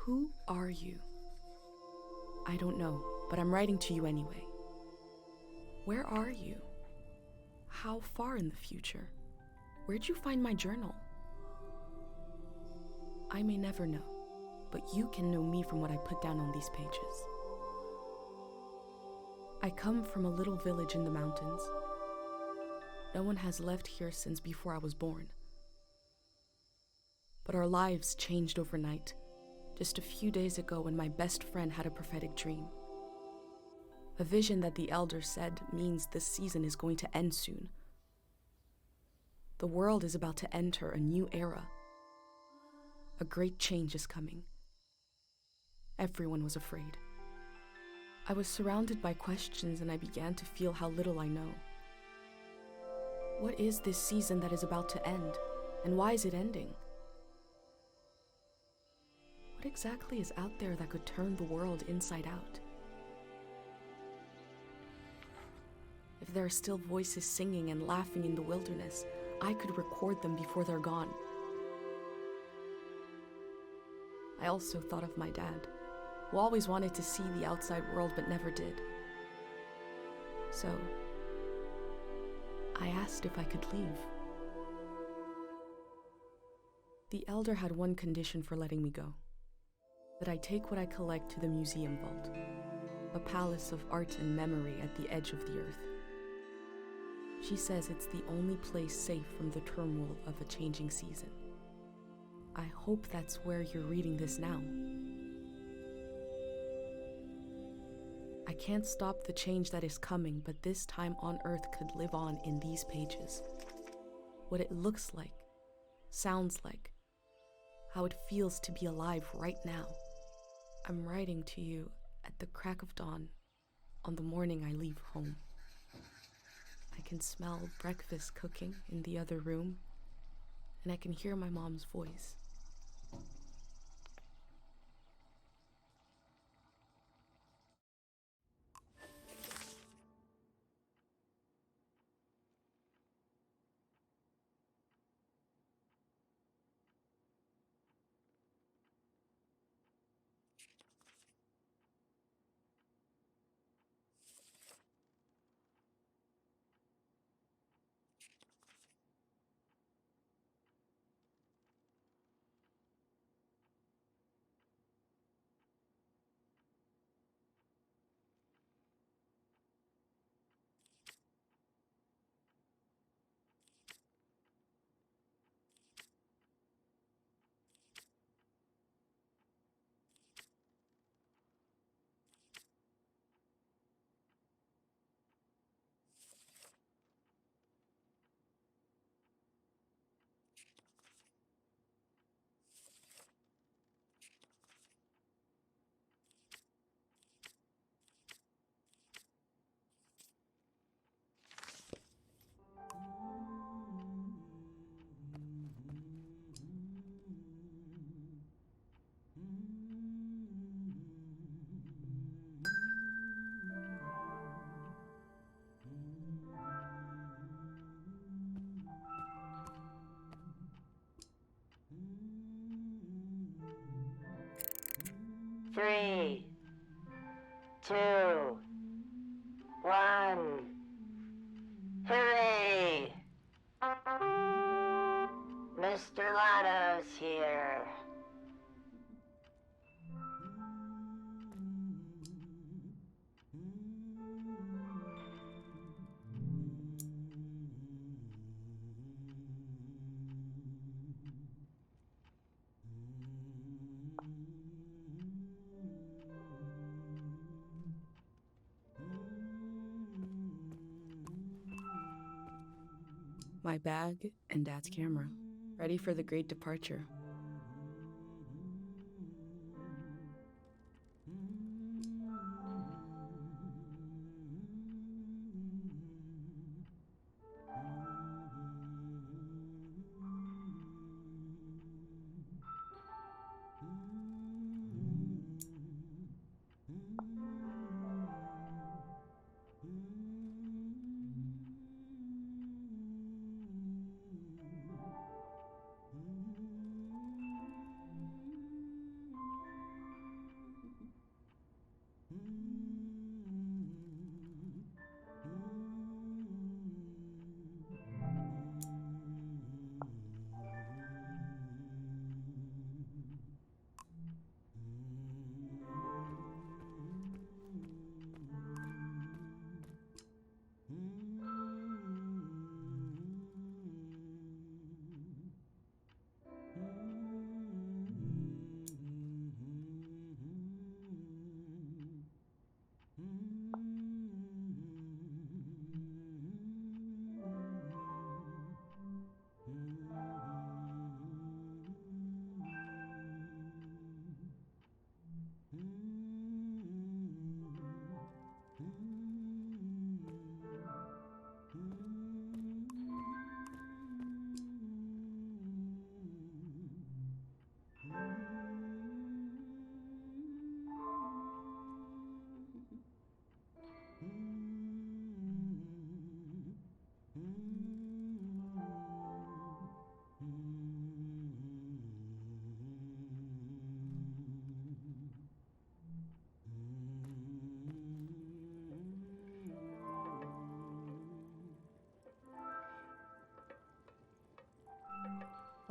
Who are you? I don't know, but I'm writing to you anyway. Where are you? How far in the future? Where'd you find my journal? I may never know, but you can know me from what I put down on these pages. I come from a little village in the mountains. No one has left here since before I was born. But our lives changed overnight, just a few days ago when my best friend had a prophetic dream. A vision that the elder said means this season is going to end soon. The world is about to enter a new era. A great change is coming. Everyone was afraid. I was surrounded by questions and I began to feel how little I know. What is this season that is about to end, and why is it ending? What exactly is out there that could turn the world inside out? If there are still voices singing and laughing in the wilderness, I could record them before they're gone. I also thought of my dad, who always wanted to see the outside world but never did. So, I asked if I could leave. The elder had one condition for letting me go: that I take what I collect to the museum vault, a palace of art and memory at the edge of the earth. She says it's the only place safe from the turmoil of a changing season. I hope that's where you're reading this now. I can't stop the change that is coming, but this time on Earth could live on in these pages. What it looks like, sounds like, how it feels to be alive right now. I'm writing to you at the crack of dawn on the morning I leave home. I can smell breakfast cooking in the other room, and I can hear my mom's voice. Three, two, one. Hooray! Mr. Lotto's here. My bag and Dad's camera, ready for the great departure.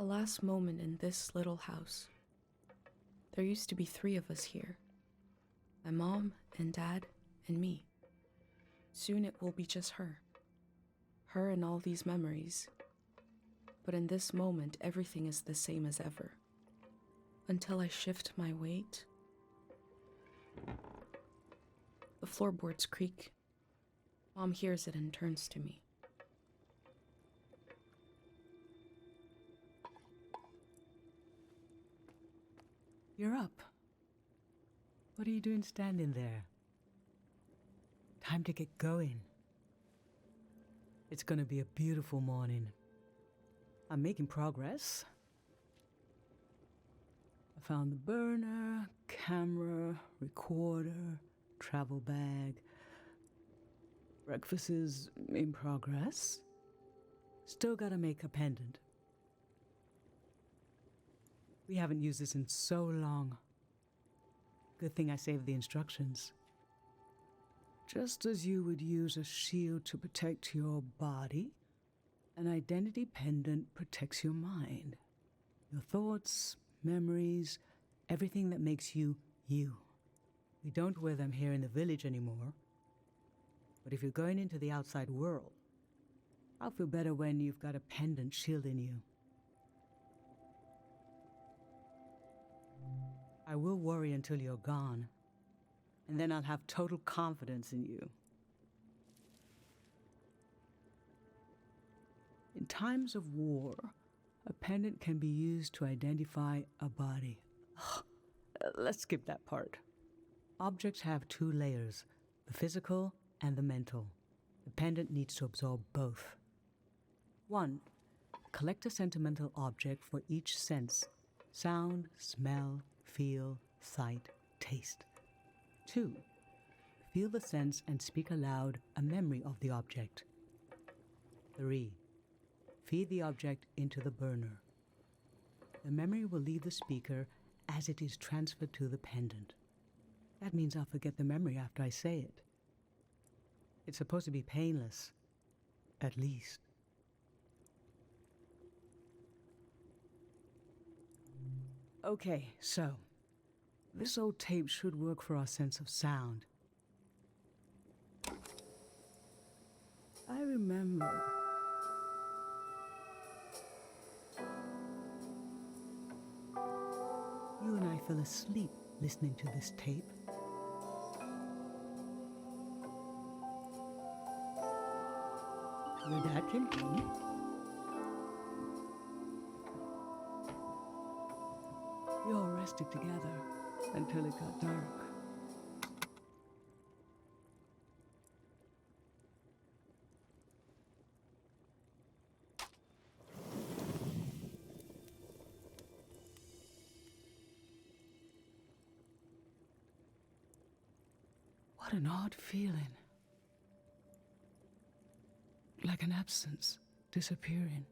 The last moment in this little house. There used to be 3 of us here. My mom and dad and me. Soon it will be just her. Her and all these memories. But in this moment, everything is the same as ever. Until I shift my weight. The floorboards creak. Mom hears it and turns to me. You're up. What are you doing standing there? Time to get going. It's gonna be a beautiful morning. I'm making progress. I found the burner, camera, recorder, travel bag. Breakfast is in progress. Still gotta make a pendant. We haven't used this in so long. Good thing I saved the instructions. Just as you would use a shield to protect your body, an identity pendant protects your mind. Your thoughts, memories, everything that makes you, you. We don't wear them here in the village anymore. But if you're going into the outside world, I'll feel better when you've got a pendant shielding you. I will worry until you're gone, and then I'll have total confidence in you. In times of war, a pendant can be used to identify a body. Let's skip that part. Objects have 2 layers, the physical and the mental. The pendant needs to absorb both. 1. Collect a sentimental object for each sense: sound, smell, feel, sight, taste. 2. Feel the sense and speak aloud a memory of the object. 3. Feed the object into the burner. The memory will leave the speaker as it is transferred to the pendant. That means I'll forget the memory after I say it. It's supposed to be painless, at least. Okay, so this old tape should work for our sense of sound. I remember. You and I fell asleep listening to this tape. Your dad came home. We all rested together until it got dark. What an odd feeling. Like an absence, disappearing.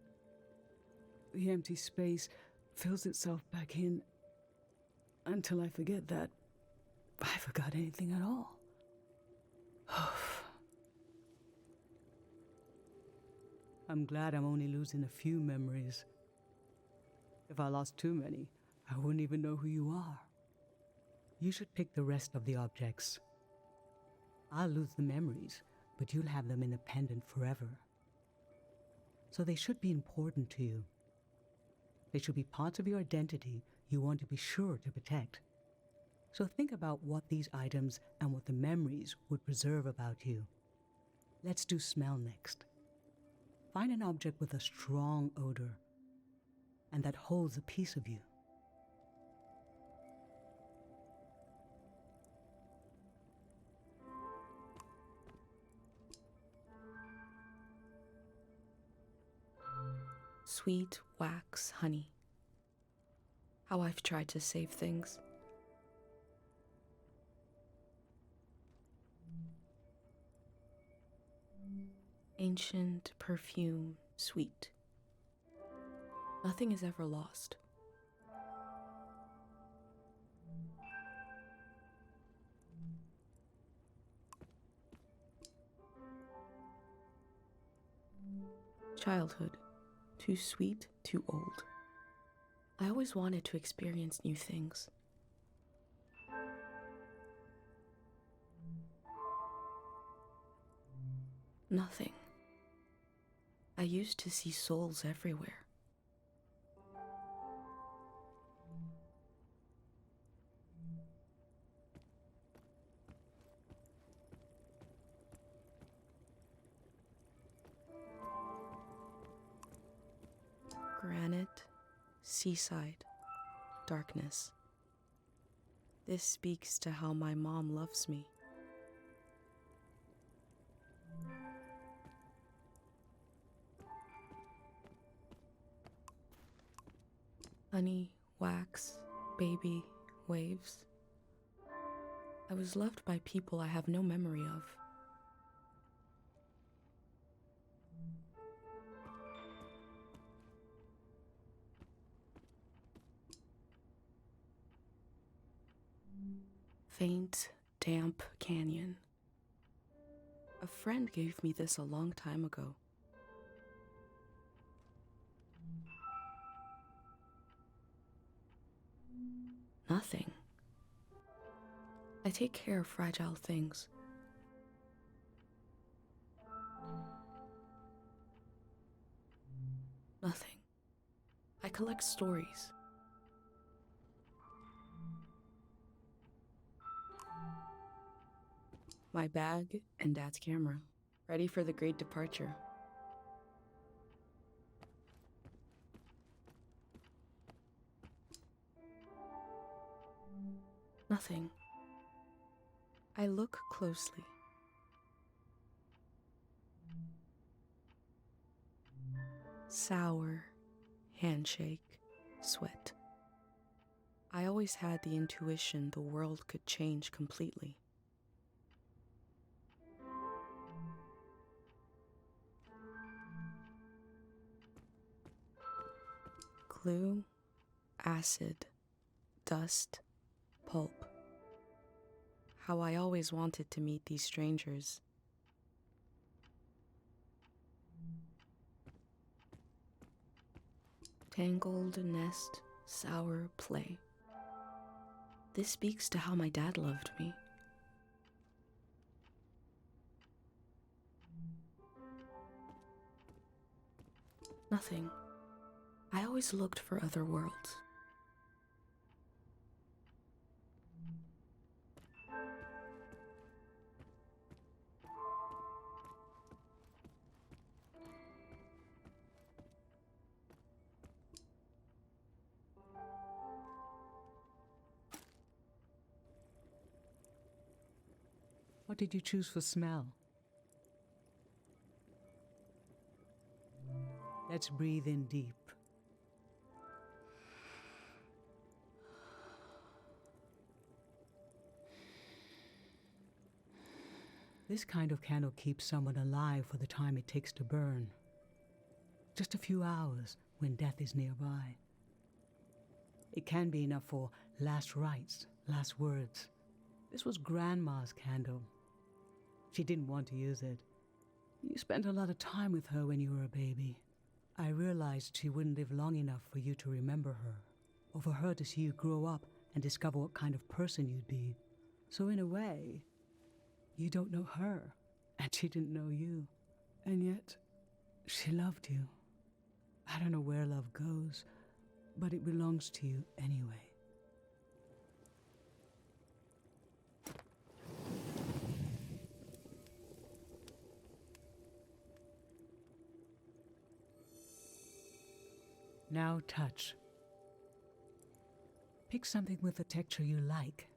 The empty space fills itself back in until I forget that I forgot anything at all. I'm glad I'm only losing a few memories. If I lost too many, I wouldn't even know who you are. You should pick the rest of the objects. I'll lose the memories, but you'll have them in a pendant forever. So they should be important to you. They should be parts of your identity you want to be sure to protect. So think about what these items and what the memories would preserve about you. Let's do smell next. Find an object with a strong odor and that holds a piece of you. Sweet wax honey. How I've tried to save things. Ancient perfume, sweet. Nothing is ever lost. Childhood. Too sweet, too old. I always wanted to experience new things. Nothing. I used to see souls everywhere. Granite, seaside, darkness. This speaks to how my mom loves me. Honey, wax, baby, waves. I was loved by people I have no memory of. Faint, damp canyon. A friend gave me this a long time ago. Nothing. I take care of fragile things. Nothing. I collect stories. My bag and Dad's camera, ready for the great departure. Nothing. I look closely. Sour, handshake, sweat. I always had the intuition the world could change completely. Glue, acid, dust, pulp. How I always wanted to meet these strangers. Tangled nest, sour play. This speaks to how my dad loved me. Nothing. I always looked for other worlds. What did you choose for smell? Let's breathe in deep. This kind of candle keeps someone alive for the time it takes to burn. Just a few hours when death is nearby. It can be enough for last rites, last words. This was Grandma's candle. She didn't want to use it. You spent a lot of time with her when you were a baby. I realized she wouldn't live long enough for you to remember her, or for her to see you grow up and discover what kind of person you'd be. So in a way, you don't know her, and she didn't know you. And yet, she loved you. I don't know where love goes, but it belongs to you anyway. Now touch. Pick something with a texture you like.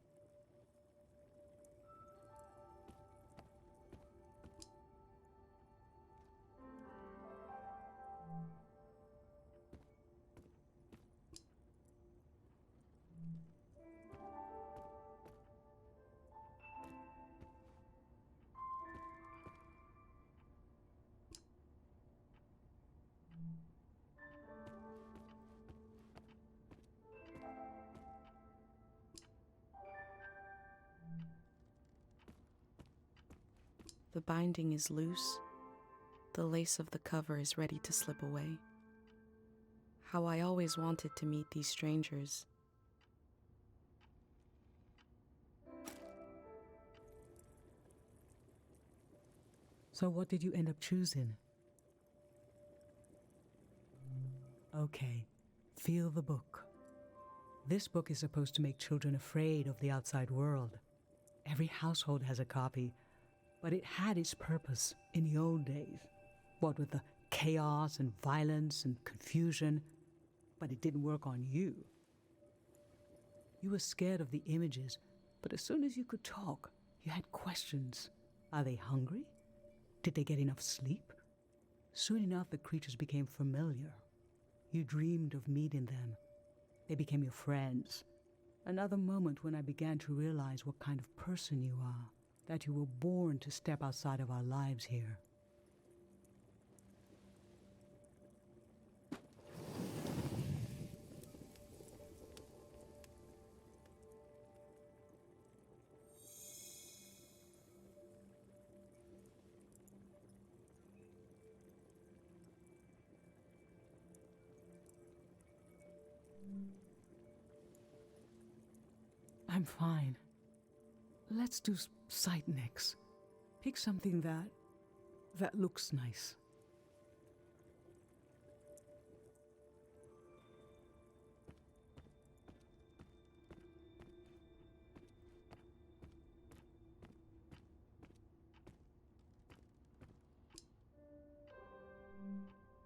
The binding is loose. The lace of the cover is ready to slip away. how I always wanted to meet these strangers. So what did you end up choosing? Okay, feel the book. This book is supposed to make children afraid of the outside world. Every household has a copy, but it had its purpose in the old days. What with the chaos and violence and confusion, but it didn't work on you. You were scared of the images, but as soon as you could talk, you had questions. Are they hungry? Did they get enough sleep? Soon enough, the creatures became familiar. You dreamed of meeting them. They became your friends. Another moment when I began to realize what kind of person you are, that you were born to step outside of our lives here. I'm fine. Let's do sight next. Pick something that looks nice.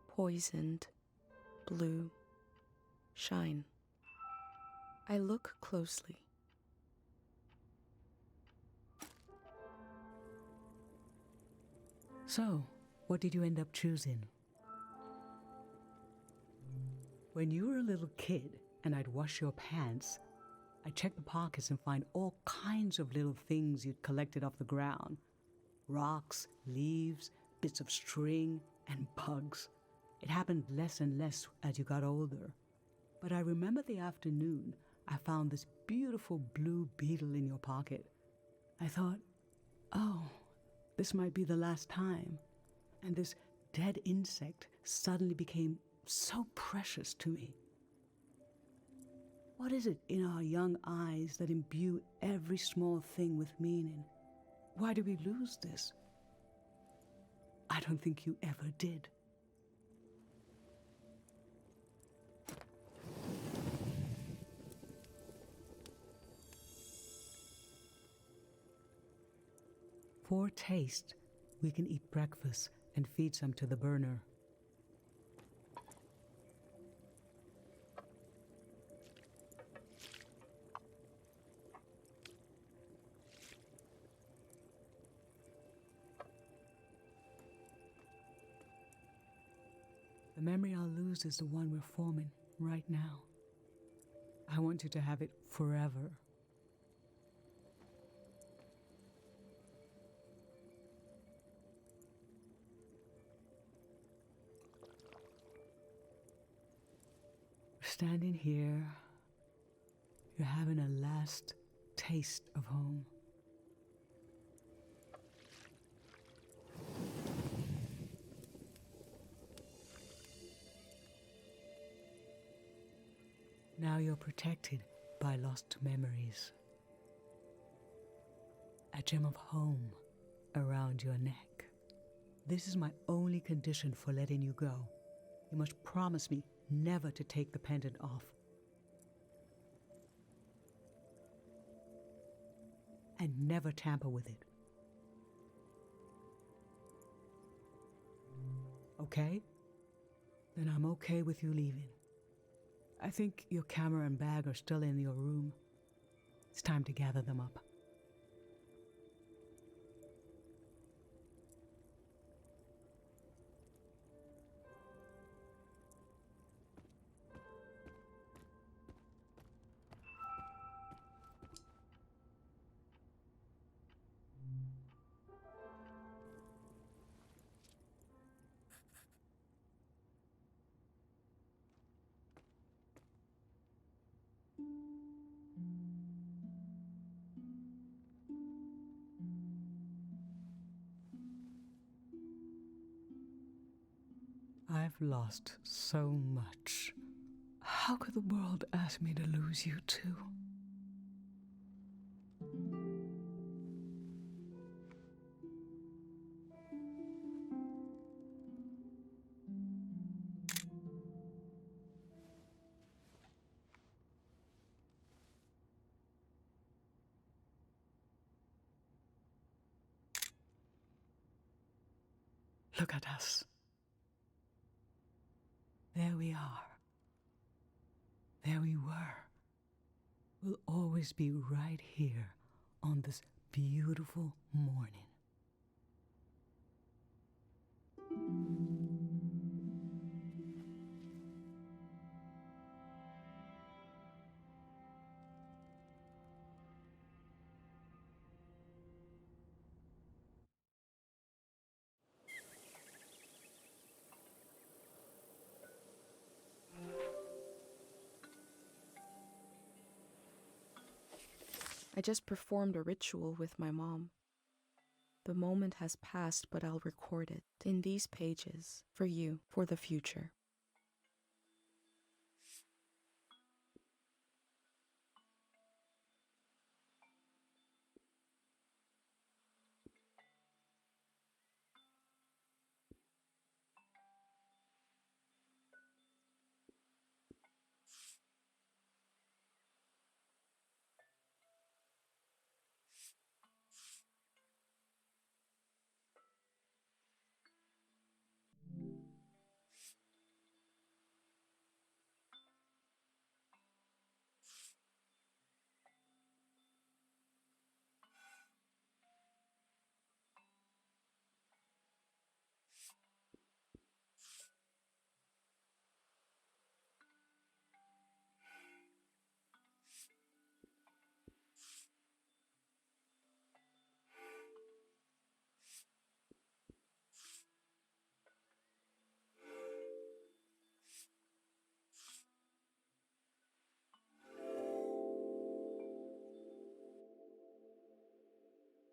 Poisoned, blue, shine. I look closely. So, what did you end up choosing? When you were a little kid and I'd wash your pants, I'd check the pockets and find all kinds of little things you'd collected off the ground. Rocks, leaves, bits of string, and bugs. It happened less and less as you got older. But I remember the afternoon I found this beautiful blue beetle in your pocket. I thought, oh, this might be the last time. And this dead insect suddenly became so precious to me. What is it in our young eyes that imbue every small thing with meaning? Why do we lose this? I don't think you ever did. For taste, we can eat breakfast and feed some to the burner. The memory I'll lose is the one we're forming right now. I want you to have it forever. Standing here, you're having a last taste of home. Now you're protected by lost memories. A gem of home around your neck. This is my only condition for letting you go. You must promise me never to take the pendant off. And never tamper with it. Okay? Then I'm okay with you leaving. I think your camera and bag are still in your room. It's time to gather them up. I've lost so much How could the world ask me to lose you too? Look at us. There we are. There we were. We'll always be right here on this beautiful morning. I just performed a ritual with my mom. The moment has passed, but I'll record it in these pages for you, for the future.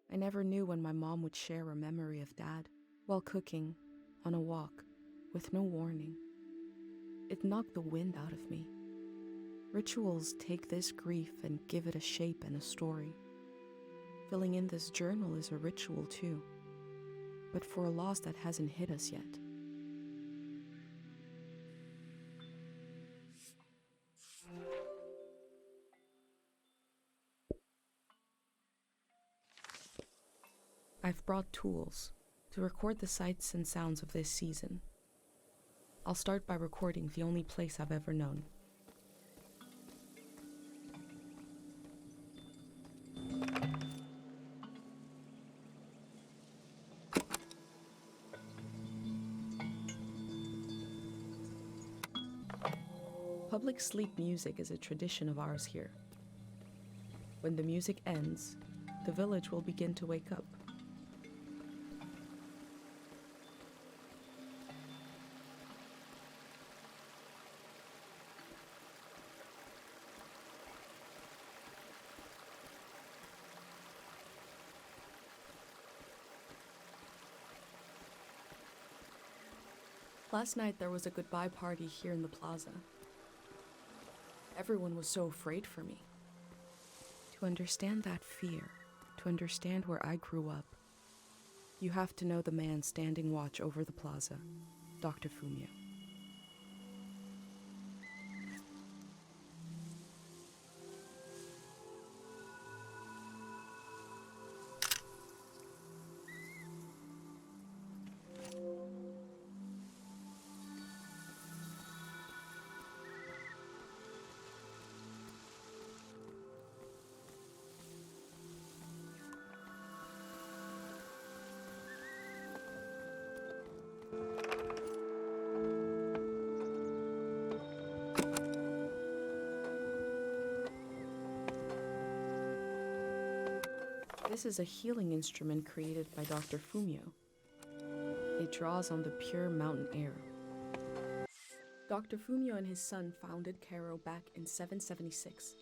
I never knew when my mom would share a memory of Dad while cooking, on a walk, with no warning. It knocked the wind out of me. Rituals take this grief and give it a shape and a story. Filling in this journal is a ritual too, but for a loss that hasn't hit us yet. I've brought tools to record the sights and sounds of this season. I'll start by recording the only place I've ever known. Public sleep music is a tradition of ours here. When the music ends, the village will begin to wake up. Last night there was a goodbye party here in the plaza. Everyone was so afraid for me. To understand that fear, to understand where I grew up, you have to know the man standing watch over the plaza, Dr. Fumio. This is a healing instrument created by Dr. Fumio. It draws on the pure mountain air. Dr. Fumio and his son founded Cairo back in 776.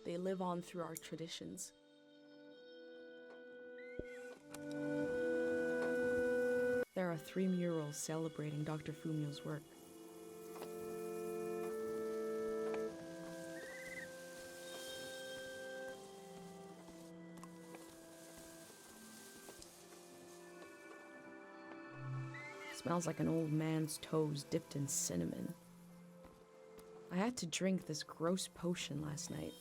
They live on through our traditions. There are 3 murals celebrating Dr. Fumio's work. Smells like an old man's toes dipped in cinnamon. I had to drink this gross potion last night.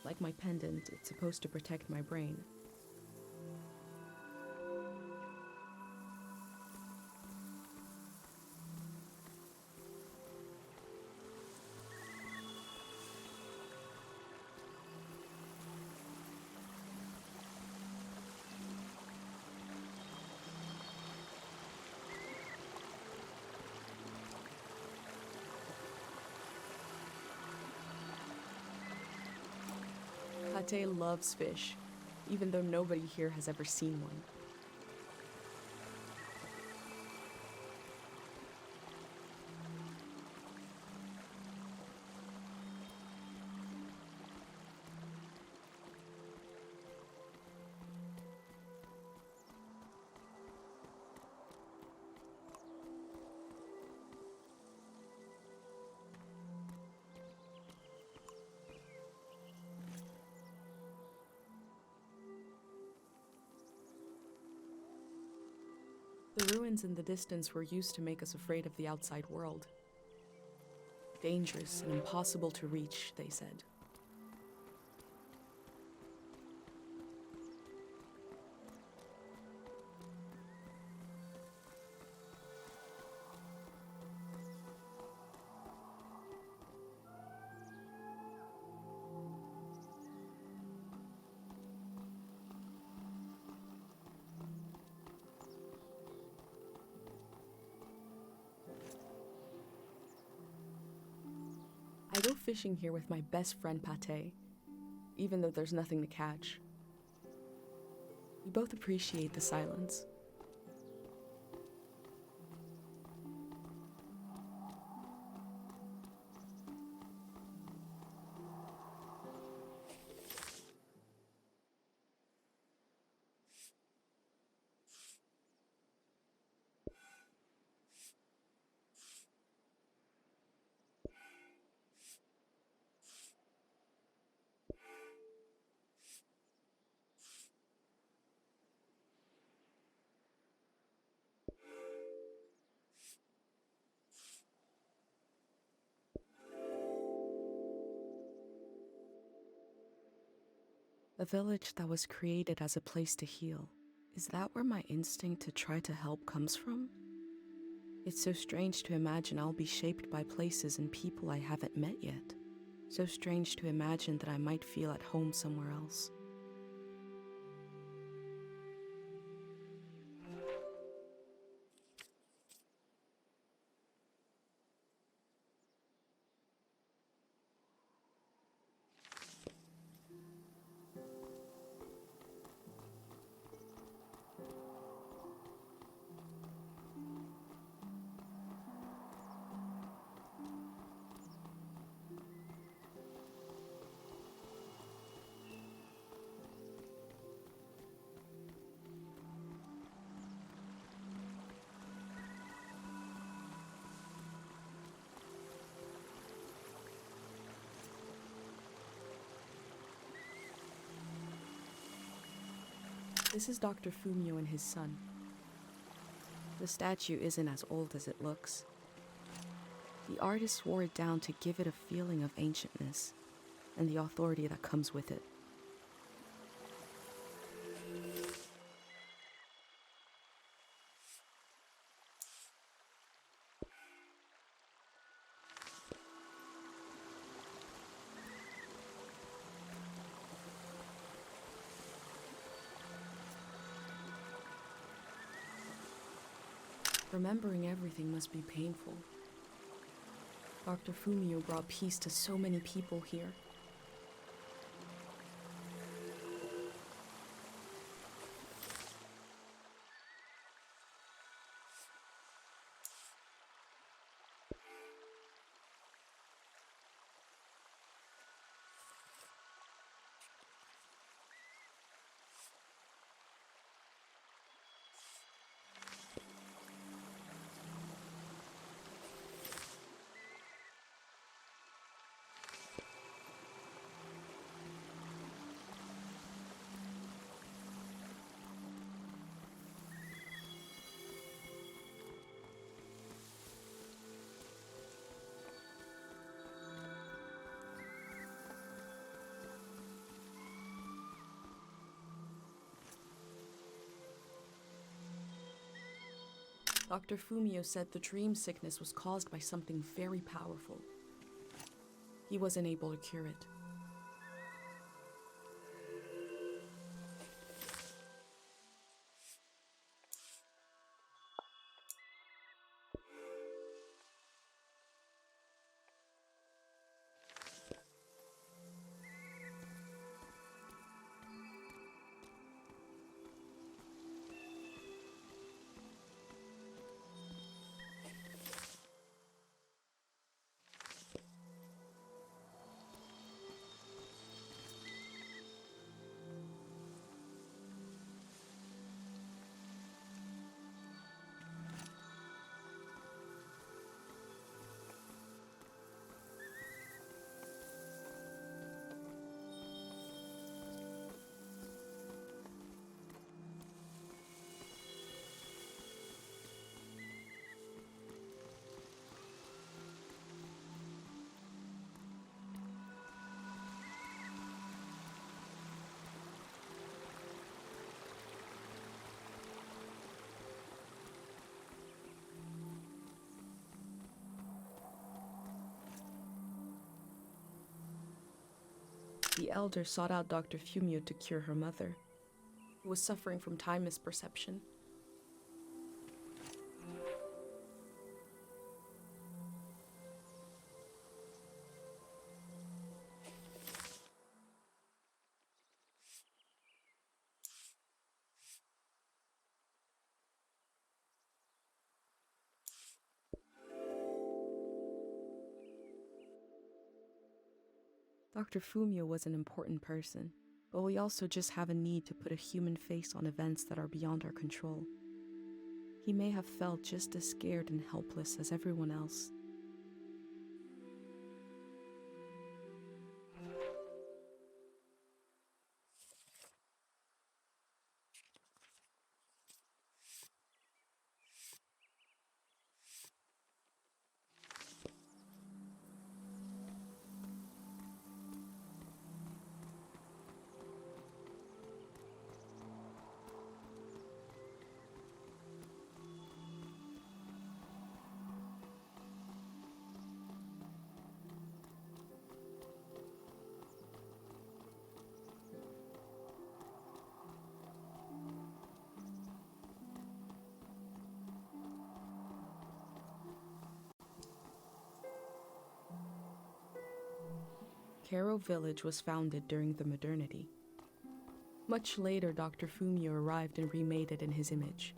Like my pendant, it's supposed to protect my brain. Pate loves fish, even though nobody here has ever seen one. The ruins in the distance were used to make us afraid of the outside world. Dangerous and impossible to reach, they said. I go fishing here with my best friend Pate, even though there's nothing to catch. We both appreciate the silence. A village that was created as a place to heal. Is that where my instinct to try to help comes from? It's so strange to imagine I'll be shaped by places and people I haven't met yet. So strange to imagine that I might feel at home somewhere else. This is Dr. Fumio and his son. The statue isn't as old as it looks. The artist wore it down to give it a feeling of ancientness and the authority that comes with it. Remembering everything must be painful. Dr. Fumio brought peace to so many people here. Dr. Fumio said the dream sickness was caused by something very powerful. He wasn't able to cure it. The elder sought out Dr. Fumio to cure her mother, who was suffering from time misperception. Dr. Fumio was an important person, but we also just have a need to put a human face on events that are beyond our control. He may have felt just as scared and helpless as everyone else. Karo Village was founded during the modernity. Much later, Dr. Fumio arrived and remade it in his image.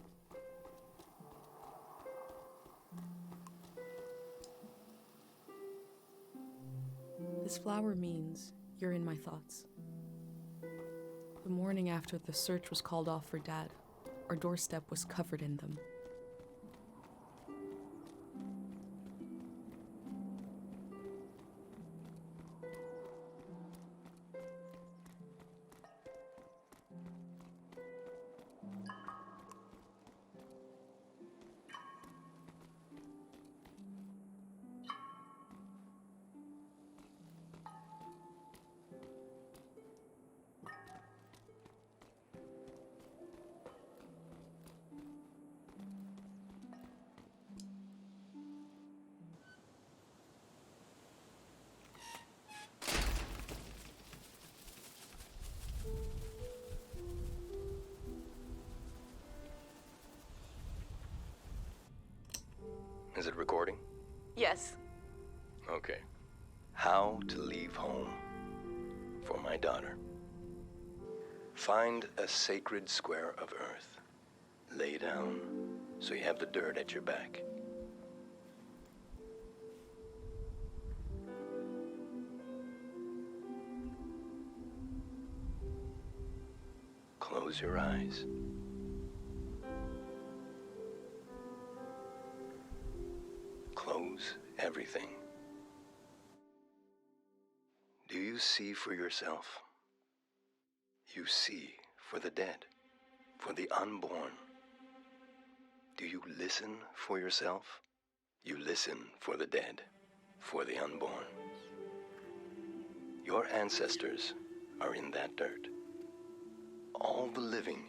This flower means you're in my thoughts. The morning after the search was called off for Dad, our doorstep was covered in them. Is it recording? Yes. Okay. How to leave home for my daughter. Find a sacred square of earth. Lay down so you have the dirt at your back. Close your eyes. Close everything. Do you see for yourself? You see for the dead, for the unborn. Do you listen for yourself? You listen for the dead, for the unborn. Your ancestors are in that dirt. All the living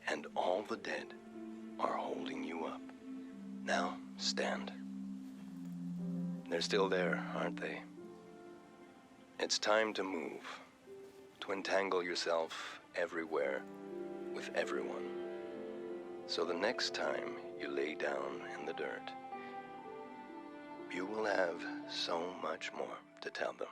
and all the dead are holding you up. Now, stand. They're still there, aren't they? It's time to move, to entangle yourself everywhere with everyone. So the next time you lay down in the dirt, you will have so much more to tell them.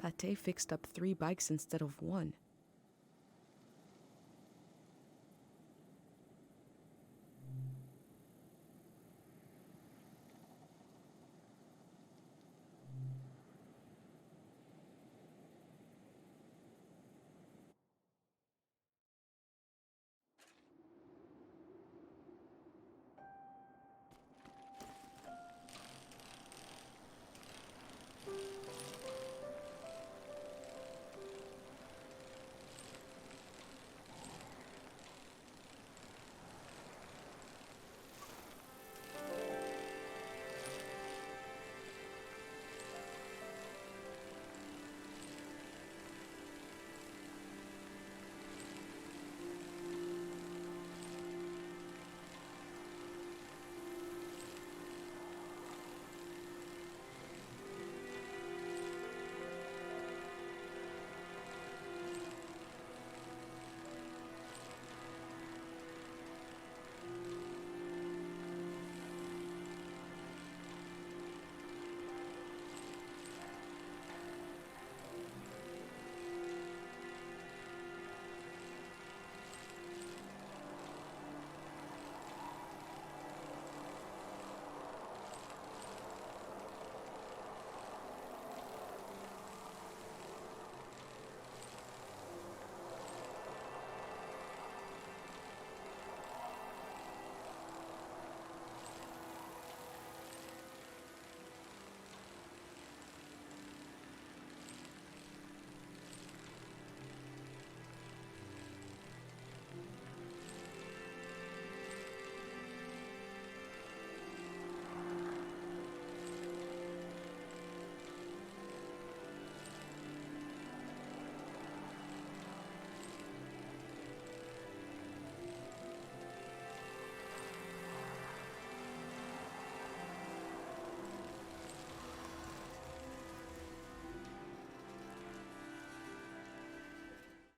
Pate fixed up 3 bikes instead of 1.